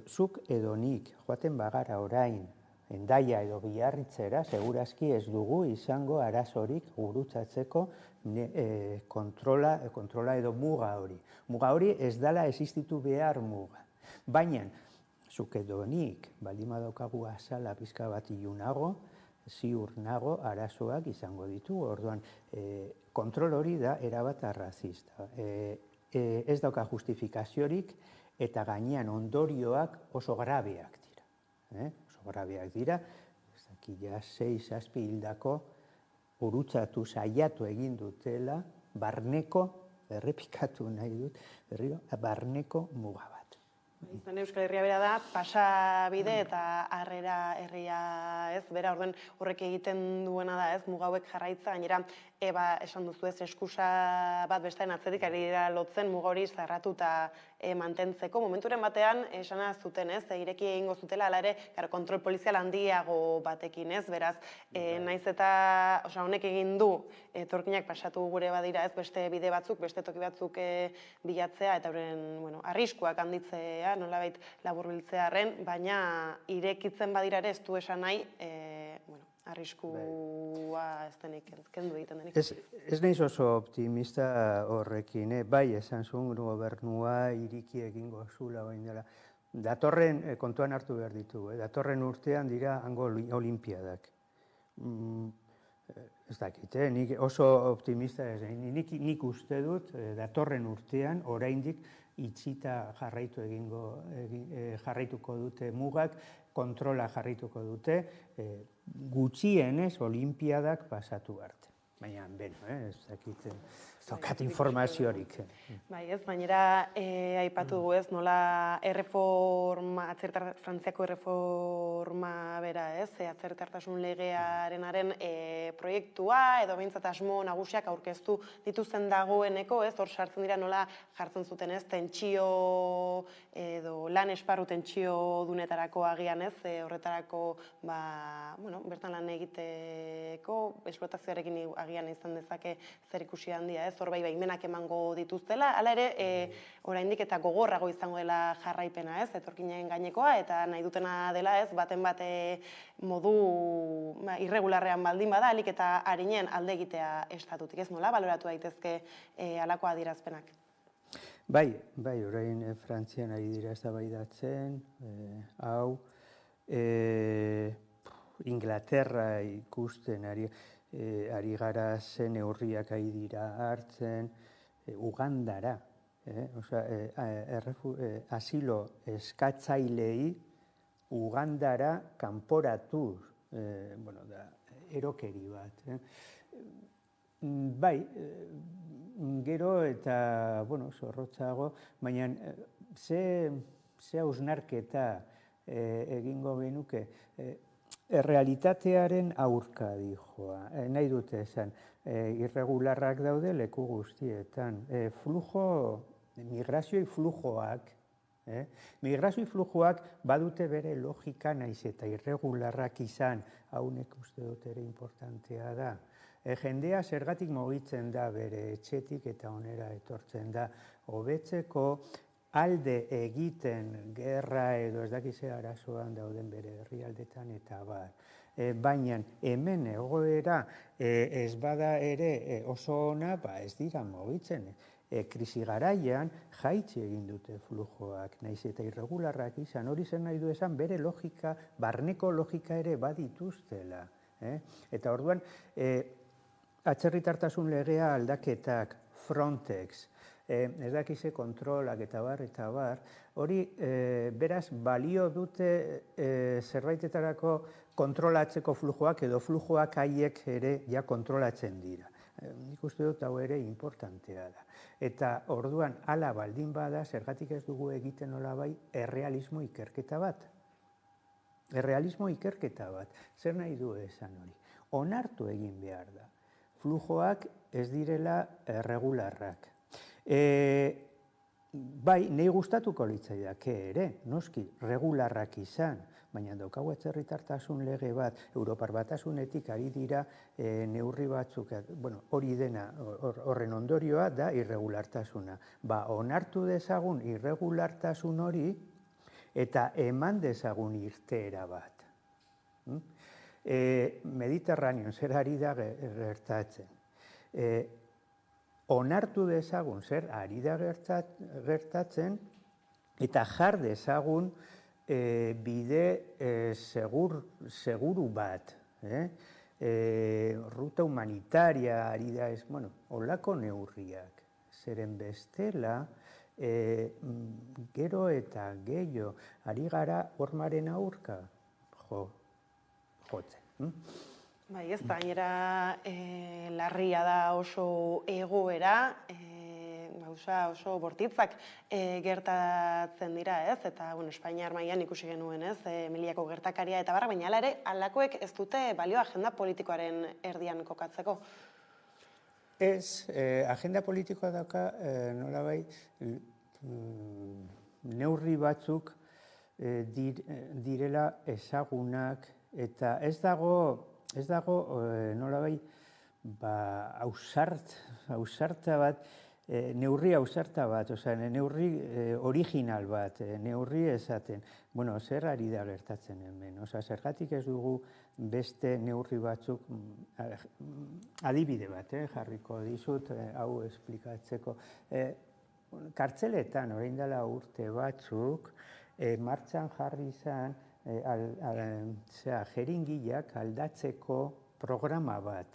Zuk edo nik, joaten bagara orain, Hendaia edo Biarritzera, segurazki ez dugu izango arazorik gurutzatzeko kontrola edo muga hori. Muga hori ez dela existitu behar muga. Baina, zuk edo nik, baldin badaukagu azala pizka bat ilunago, ziur nago arazoak izango ditugu. Orduan, kontrol hori da erabat arrazista. Ez dauka justifikaziorik eta gainean ondorioak oso grabeak dira. Grabeak dira, ez daki 6-7 hildako gurutzatu saiatu egin dutela barneko, errepikatu nahi dut, barneko muga bat. Izan Euskal Herria bera da, pasabide eta harrera herria ez, bera horrek egiten duena da ez, muga hauek jarraitza, gainera, esan duzu ez, eskusa bat bestean atzetik ari dira lotzen muga hori zarratuta mantentzeko. Momenturen batean, esana zuten ez, ireki egingo zutela, ala ere, kontrol polizial handiago batekin ez, beraz, naiz eta, honek egin du, etorkinak pasatu gure badira ez, beste bide batzuk, beste toki batzuk bilatzea, eta horren, arriskuak handitzea, nolabait laburbiltzearren, baina irekitzen badira ere ez du esan nahi, arriskua ez denik, kendu egiten denik. Ez naiz oso optimista horrekin, bai esan zuen gobernua iriki egingo zula bain dela. Datorren, kontuan hartu behar ditugu, datorren urtean dira hango olimpiadak. Ez dakit, nik oso optimista ez, nik uste dut datorren urtean oraindik itxita jarraituko dute mugak, kontrola jarraituko dute, gutxienez olimpiadak pasatu arte. baina, ez dakit, zokat informaziorik. Bai, ez, bainera aipatu dugu ez, nola Frantziako erreforma bera, ez, atzerritartasun legearenaren proiektua, edo behintzat asmo nagusiak aurkeztu dituzten dagoeneko, ez, hor sartzen dira nola jartzen zuten, ez, tentsio edo lan esparru tentsio dunetarako agian, ez, horretarako, bertan lan egiteko, esplotazioarekin agian izan dezake zer ikusi handia, ez, hor baimenak emango dituztela, hala ere, oraindik eta gogorrago izango dela jarraipena, ez, etorkinen gainekoa, eta nahi dutena dela, ez, baten bate modu irregularrean baldin bada, alik eta harinen alde egitea estatutik, ez, nola, baloratu daitezke halako adierazpenak? Bai, orain Frantzian ari dira eztabaidatzen, hau, Inglaterra ikusten ari gara zen neurriak ari dira hartzen, Ugandara, asilo eskatzailei Ugandara kanporatuz, erokeri bat. Bai, gero eta, zorrotzago, baina ze hausnarketa egingo genuke, errealitatearen aurka dijoa, nahi dute esan, irregularrak daude leku guztietan, migrazioi flujoak, badute bere logika naiz eta irregularrak izan, haunek uste dut ere importantea da. Jendea zergatik mugitzen da bere etxetik eta onera etortzen da, hobetzeko alde egiten gerra edo ez dakize arazoan dauden bere herrialdetan eta bar. Baina hemen egoera ez bada ere oso ona, ez dira mugitzen. Krisi garaian jaitsi egin dute flujoak, naiz eta irregularrak izan, hori zen nahi du esan bere logika, barneko logika ere badituztela. Eta orduan, atzerritartasun legea aldaketak, Frontex, ez dakize kontrolak eta bar, hori beraz balio dute zerbaitetarako kontrolatzeko flujoak edo flujoak haiek ere ja kontrolatzen dira. Nik uste dut hau ere importantea da. Eta orduan hala baldin bada zergatik ez dugu egiten nolabai errealismo ikerketa bat. Errealismo ikerketa bat. Zer nahi du esan hori? Onartu egin behar da. Flujoak ez direla erregularrak. Bai, nahi gustatuko litzaidake ere, noski, regularrak izan, baina daukagu atzerritartasun lege bat, Europar Batasunetik ari dira neurri batzuk, hori dena, horren ondorioa da irregulartasuna. Onartu dezagun irregulartasun hori eta eman dezagun irteera bat. Mediterranean zer ari da gertatzen. Onartu dezagun zer ari da gertatzen eta jar dezagun bide seguru bat. Ruta humanitaria ari da ez, holako neurriak. Zeren bestela, gero eta gehiago ari gara hormaren aurka jotzen. Bai, ez da, gainera larria da oso egoera, oso bortitzak gertatzen dira, ez? Eta, Espainiar mailan ikusi genuen, ez? Miliako gertakaria eta barra, baina ere, alakoek ez dute balio agenda politikoaren erdian kokatzeko. Ez, agenda politikoa dauka, nolabai, neurri batzuk direla ezagunak, eta ez dago nolabai ausarta bat, neurri ausarta bat, neurri original bat, neurri esaten. Zer ari da gertatzen hemen? Zergatik ez dugu beste neurri batzuk, adibide bat, jarriko dizut, hau esplikatzeko. Kartzeletan, orain dela urte batzuk, martxan jarri izan, jeringiak aldatzeko programa bat.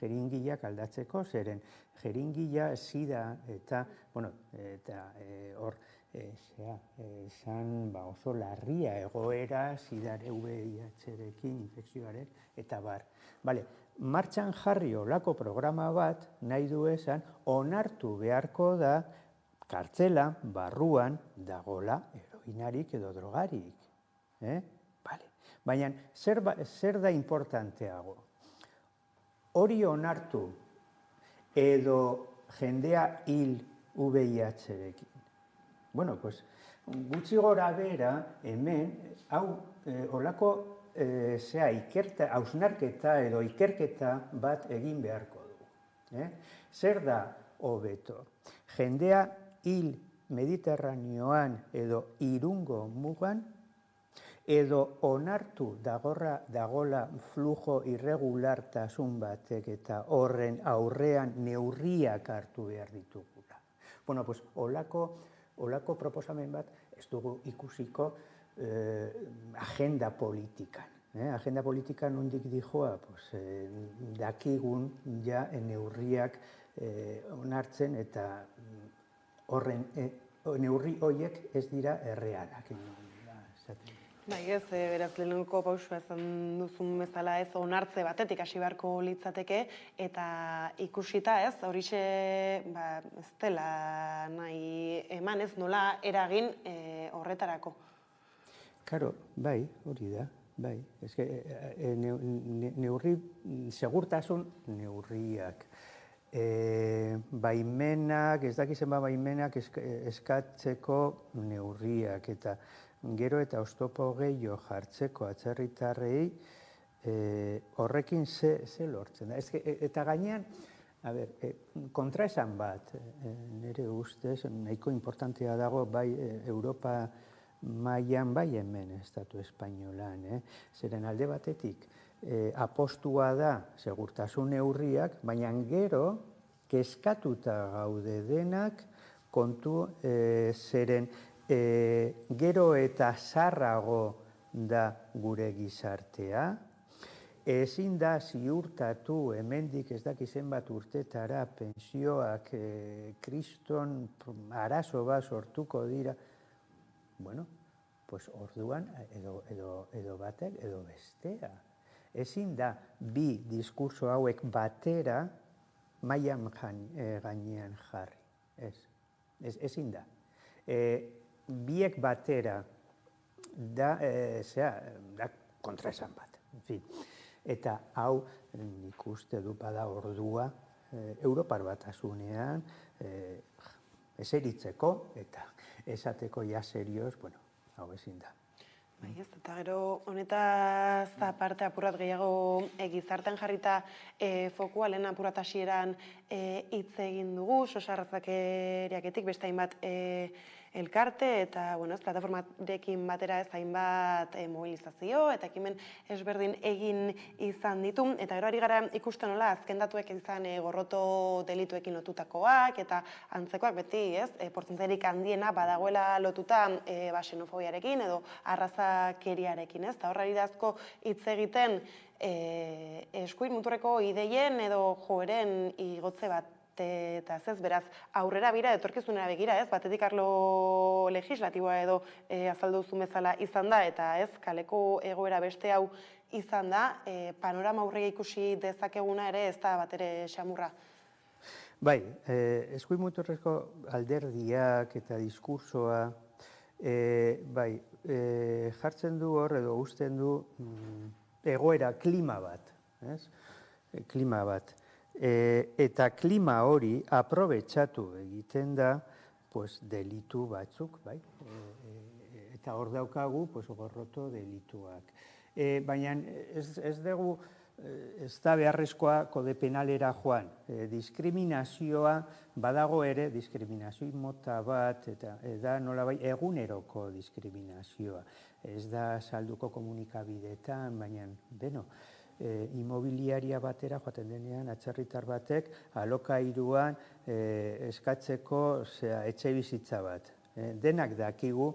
Jeringiak aldatzeko, zeren jeringila, sida eta hor esan oso larria egoera, SIDA, VIH-rekin, infekzioaren, eta bar. Bale, martxan jarri olako programa bat, nahi du esan, onartu beharko da kartzela barruan dagola heroinarik edo drogarik. Baina, zer da importanteago? Hori onartu edo jendea hil VIH-rekin. Bueno, pues, gutxi gora bera, hemen, olako hausnarketa edo ikerketa bat egin beharko du. Zer da hobeto? Jendea hil Mediterraneoan edo Irungo mugan, edo onartu dagola flujo irregulartasun batek eta horren aurrean neurriak hartu behar ditugula. Bueno, pues, olako proposamen bat ez dugu ikusiko agenda politikan. Agenda politikan nondik dijoa, dakigun ja neurriak onartzen eta horren neurri horiek ez dira errealak. Bai ez, beraz lehenengo pausua esan duzun bezala ez onartze batetik hasi beharko litzateke eta ikusita ez, horixe ez dela nahi eman ez nola eragin horretarako. Karo, bai, hori da, bai. Neurri, segurtasun neurriak. Baimenak, ez dakizen baimenak eskatzeko neurriak eta gero eta oztopo gehiago jartzeko atzerritarrei horrekin ze lortzen da. Eta gainean, kontraesan bat, nire ustez, nahiko importantea dago bai Europa mailan bai hemen estatu espainolan. Zeren alde batetik, apostua da segurtasun neurriak, baina gero kezkatuta gaude denak kontu zeren gero eta zarrago da gure gizartea, ezin da ziurtatu hemendik ez dakizen bat urtetara pensioak kriston arazo bat sortuko dira. Bueno, pues orduan edo batek edo bestea. Ezin da bi diskurso hauek batera mailan gainean jarri. Ezin da. Biek batera da kontraesan bat. Eta hau nik uste du bada ordua Europar Batasunean eseritzeko eta esateko ja serioz, bueno, hau ezin da. Bai ez, eta gero honetaz aparte apurrat gehiago gizartean jarrita fokua lehen apurrat hasieran hitz egin dugu, sosarrazakeriaketik beste hainbat elkarte eta plataformarekin batera ez hainbat mobilizazio eta ekimen ezberdin egin izan ditu. Eta gero ari gara ikusten nola azken datuek izan gorroto delituekin lotutakoak eta antzekoak beti, ez, portzentairik handiena badagoela lotuta xenofobiarekin edo arrazakeriarekin, ez? Eta horrari dazko hitz egiten eskuin muturreko ideien edo joeren igotze bat eta ez beraz aurrera bira etorkizunera begira, ez? Batetik arlo legislatiboa edo azaldu duzun bezala izan da eta ez kaleko egoera beste hau izan da, panorama aurrera ikusi dezakeguna ere ez da batere xamurra. Bai, eskuin muturreko alderdiak eta diskursoa bai, jartzen du hor edo uzten du egoera klima bat, ez? Klima bat. Eta klima hori aprobetxatu egiten da delitu batzuk, bai? Eta hor daukagu gorroto delituak. Baina ez dugu, ez da beharrezkoa kode penalera joan. Diskriminazioa badago ere, diskriminazio mota bat, eta da nolabai eguneroko diskriminazioa. Ez da salduko komunikabideetan, baina, beno, imobiliaria batera joaten denean atzerritar batek alokairuan eskatzeko etxe bizitza bat. Denak dakigu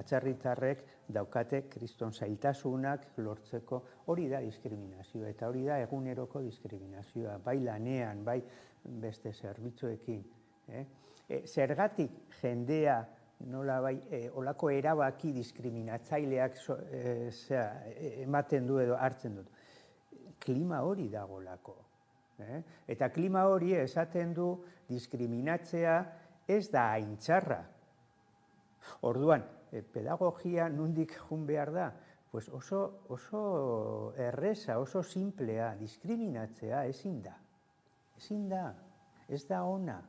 atzerritarrek daukate kriston zailtasunak lortzeko, hori da diskriminazioa eta hori da eguneroko diskriminazioa, bai lanean, bai beste zerbitzuekin. Zergatik jendea olako erabaki diskriminatzaileak ematen du edo hartzen dut. Klima hori dagolako. Eta klima hori esaten du diskriminatzea ez da hain txarra. Orduan, pedagogia nondik jun behar da? Pues oso erreza, oso simplea, diskriminatzea ezin da. Ezin da, ez da ona.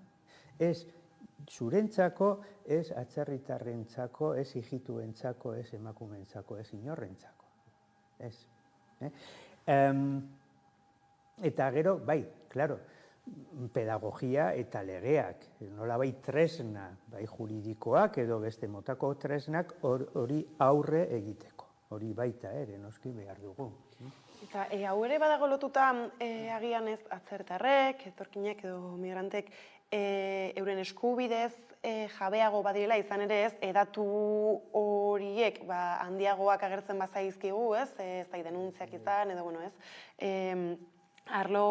Ez zurentzako, ez atzerritarrentzako, ez hijituentzako, ez emakumeentzako, ez inorrentzako. Ez. Eta gero, bai, klaro, pedagogia eta legeak, nolabait tresna, bai juridikoak edo beste motako tresnak hori aurre egiteko. Hori baita ere, noski behar dugu. Eta hau ere badago lotuta agian ez atzertarrek, etorkinek edo migrantek euren eskubidez jabeago badirela izan ere ez, edatu horiek handiagoak agertzen bazaizkigu, ez da denuntziak izan, edo bueno ez, arlo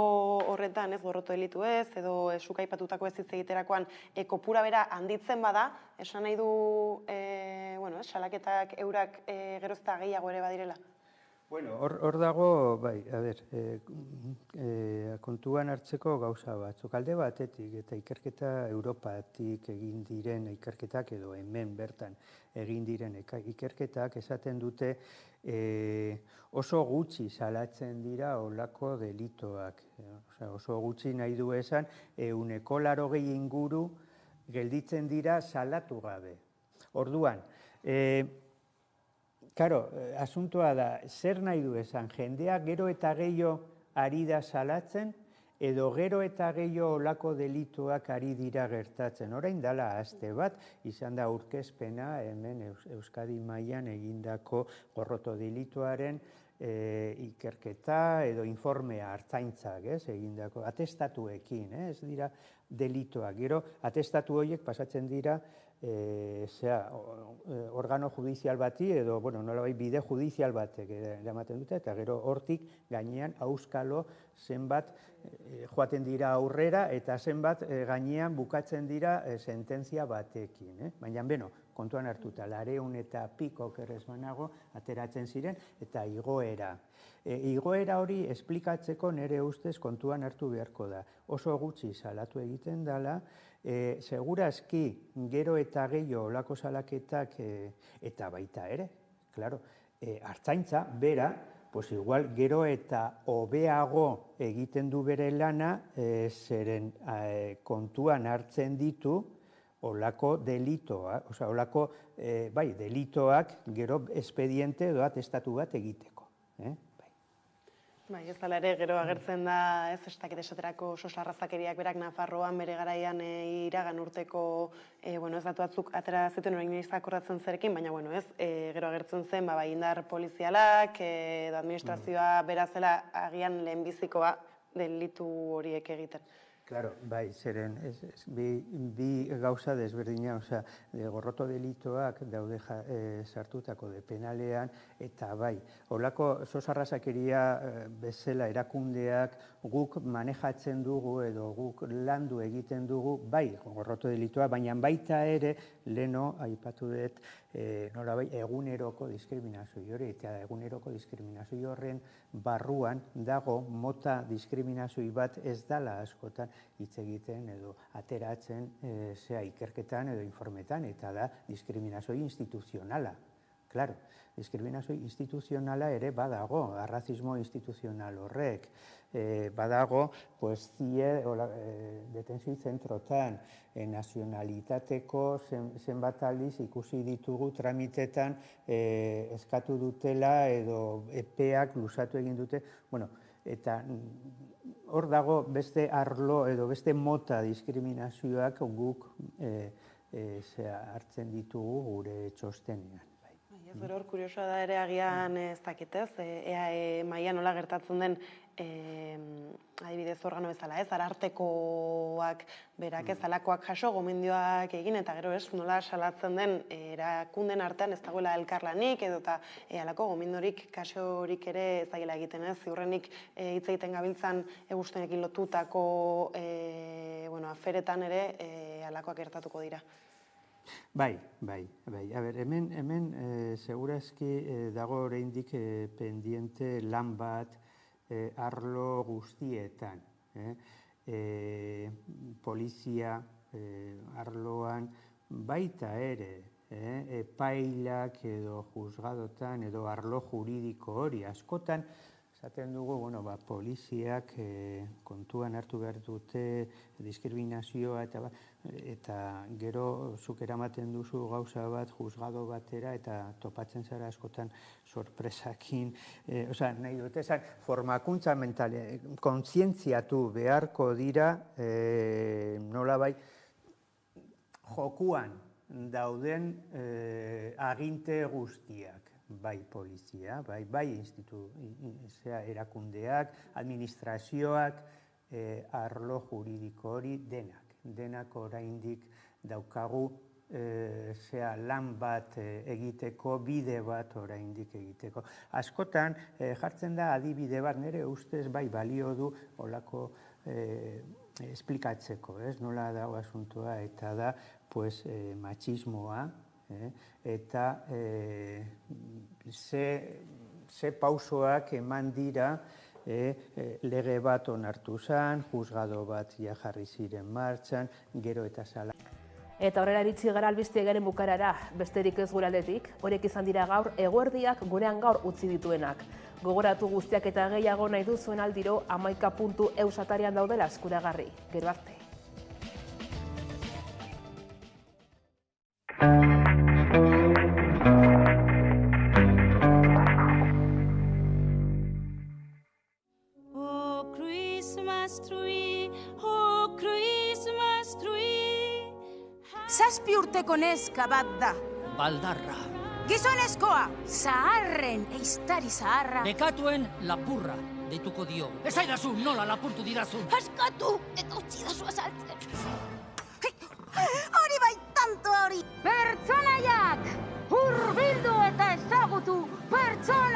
horretan ez gorroto delitu ez, edo zuk aipatutako ez hitz egiterakoan kopura bera handitzen bada, esan nahi du salaketak eurak gerozta gehiago ere badirela? Bueno, hor dago, bai, kontuan hartzeko gauza batzuk. Alde batetik eta ikerketa Europatik egin diren ikerketak edo hemen bertan egin diren ikerketak esaten dute oso gutxi salatzen dira olako delitoak. Oso gutxi nahi du esan 180 inguru gelditzen dira salatu gabe. Orduan, Karo, asuntoa da, zer nahi du esan, jendea gero eta gehiago ari da salatzen, edo gero eta gehiago olako delituak ari dira gertatzen. Orain dela aste bat, izan da aurkezpena hemen Euskadi mailan egindako gorroto delituaren ikerketa edo informea hartzaintzak, egindako atestatuekin, ez dira delituak. Gero, atestatu horiek pasatzen dira organo judizial bati edo, nolabait bide judizial batek eramaten dute, eta gero hortik gainean auskalo zenbat joaten dira aurrera eta zenbat gainean bukatzen dira sententzia batekin. Baina, kontuan hartuta, 200 eta piko kerrez banago ateratzen ziren eta igoera. Igoera hori esplikatzeko nire ustez kontuan hartu beharko da. Oso gutxi salatu egiten dela, segurazki gero eta gehiago olako salaketak eta baita ere, claro, hartzaintza bera, pues igual gero eta hobeago egiten du bere lana, zeren kontuan hartzen ditu olako delitoak, olako delitoak gero espediente edo atestatu bat egiteko. Bai, ez dela ere, gero agertzen da, ez dakit esaterako sosarrazakeriak berak Nafarroan bere garaian iragan urteko, ez datu batzuk atera zituen orain akordatzen zerekin, baina, ez, gero agertzen zen, indar polizialak, edo administrazioa berazela agian lehenbizikoa delitu horiek egiten. Claro, bai, zeren, bi gauza desberdina, gorroto delitoak daude sartutako de penalean, eta bai, holako sosarrazakeria bezala erakundeak guk manejatzen dugu edo guk landu egiten dugu, bai, gorroto delitoa, baina baita ere, leno, aipatu dut, nolabait, eguneroko diskriminazio hori, eta eguneroko diskriminazio horren barruan dago mota diskriminazio bat ez dala askotan hitz egiten edo ateratzen ikerketan edo informetan, eta da diskriminazio instituzionala. Claro, diskriminazio instituzionala ere badago, arrazismo instituzional horrek, badago, detentzio zentrotan, nazionalitateko zenbat aldiz ikusi ditugu tramitetan eskatu dutela edo epeak luzatu egin dute, eta hor dago beste arlo edo beste mota diskriminazioak guk hartzen ditugu gure txostenean. Ez hor kuriosoa da ere agian ez dakitez, EAE mailan nola gertatzen den adibidez organo bezala, arartekoak berak ez alakoak jaso, gomendioak egin, eta gero ez nola salatzen den erakunden artean ez dagoela elkarlanik edo eta alako gomendorik kasorik ere ez dagoela egiten ez, ziurrenik hitz egiten gabiltzan egustenekin lotutako aferetan ere alakoak gertatuko dira. Bai. A ber, hemen segurazki dago oraindik pendiente lan bat arlo guztietan. Polizia arloan baita ere, epailak edo juzgadotan edo arlo juridiko hori askotan, esaten dugu, poliziak kontuan hartu behar dute diskriminazioa eta gero zuk eramaten duzu gauza bat juzgado batera eta topatzen zara askotan sorpresakin. Nahi dut esan, formakuntza mentale, kontzientziatu beharko dira nolabai jokuan dauden aginte guztiak. Bai polizia, bai erakundeak, administrazioak, arlo juridiko hori denak oraindik daukagu lan bat egiteko, bide bat oraindik egiteko. Askotan jartzen da adibide bat, nire ustez bai balio du olako esplikatzeko, nola dago asuntoa, eta da matxismoa, eta ze pausoak eman dira lege bat onartu zen, juzgado bat jarri ziren martxan, gero eta sala. Eta horrela iritsi gara albistegiaren bukarara, besterik ez gure aldetik, horiek izan dira gaur eguerdiak gurean gaur utzi dituenak. Gogoratu guztiak eta gehiago nahi duzuen aldiro 11.eus atarian daudela eskuragarri. Gero arte. Zazpi urteko neska bat da. Baldarra. Gizonezkoa, zaharren, eiztari zaharra. Nekatuen lapurra deituko dio. Ez aidazu nola lapurtu didazun. Askatu, eta utzi dazu azaltzen.